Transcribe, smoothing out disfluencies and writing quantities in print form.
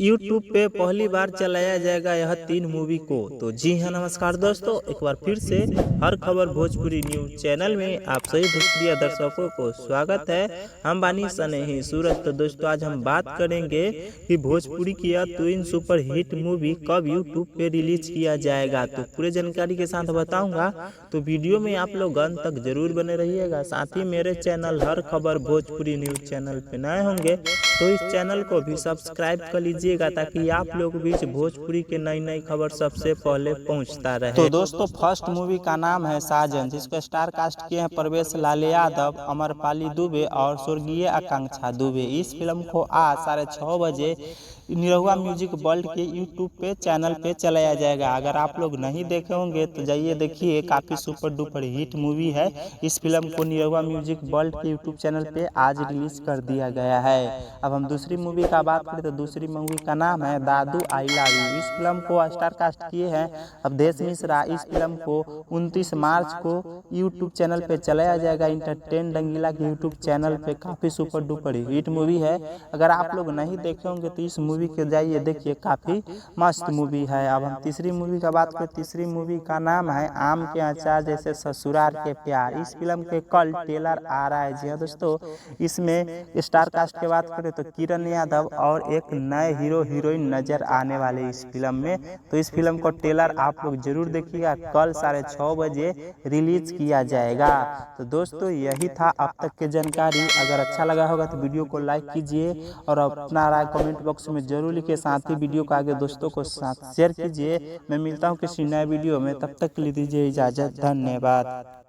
YouTube पे पहली बार चलाया जाएगा यह 3 मूवी को। तो जी हाँ, नमस्कार दोस्तों, एक बार फिर से हर खबर भोजपुरी न्यूज चैनल में आप सभी भोजपुरी दर्शकों को स्वागत है। हम बानी सनेही सूरज। तो दोस्तों, आज हम बात करेंगे कि भोजपुरी की यह 3 सुपर हिट मूवी कब यूट्यूब पे रिलीज किया जाएगा। तो पूरे जानकारी के साथ बताऊंगा, तो वीडियो में आप लोग अंत तक जरूर बने रहिएगा। साथ ही मेरे चैनल हर खबर भोजपुरी न्यूज चैनल पे नए होंगे तो इस चैनल को भी सब्सक्राइब कर लीजिएगा, ताकि आप लोग बीच भोजपुरी के नई नई खबर सबसे पहले पहुंचता रहे। तो दोस्तों, फर्स्ट मूवी का नाम है साजन, जिसको स्टार कास्ट किए हैं प्रवेश लाल यादव, अमरपाली दुबे और स्वर्गीय आकांक्षा दुबे। इस फिल्म को आज 6:30 बजे निरहुआ म्यूजिक वर्ल्ड के यूट्यूब पे चैनल पे चलाया जाएगा। अगर आप लोग नहीं देखे होंगे तो जाइए देखिए, काफी सुपर डुपर हिट मूवी है। इस फिल्म को निरहुआ म्यूजिक वर्ल्ड के यूट्यूब चैनल पे आज रिलीज कर दिया गया है। अब हम दूसरी मूवी का बात करें तो दूसरी मूवी का नाम है दादू आई लव यू। इस फिल्म को स्टार कास्ट किए हैं अवधेश मिश्रा। इस फिल्म को 29 मार्च को यूट्यूब चैनल पे चलाया जाएगा, इंटरटेन रंगीला के यूट्यूब चैनल पे। काफी सुपर डुपर हिट मूवी है। अगर आप लोग नहीं देखे होंगे तो इस मूवी के जाइए देखिए, काफी मस्त मूवी है। अब हम तीसरी मूवी का बात करें, तीसरी मूवी का नाम है आम के अचार जैसे ससुराल के प्यार। इस फिल्म के कल ट्रेलर आ रहा है। जी हाँ दोस्तों, इसमें स्टार कास्ट की बात करें तो किरण यादव और एक नए हीरो हीरोइन नजर आने वाले इस फिल्म में। तो इस फिल्म को ट्रेलर आप लोग जरूर देखिएगा, कल 6:30 बजे रिलीज किया जाएगा। तो दोस्तों, यही था अब तक की जानकारी। अगर अच्छा लगा होगा तो वीडियो को लाइक कीजिए और अपना राय कमेंट बॉक्स में जरूर लिखिए। साथ ही वीडियो को आगे दोस्तों को साथ शेयर कीजिए। मैं मिलता हूँ किसी नए वीडियो में, तब तक के लिए दीजिए इजाजत। धन्यवाद।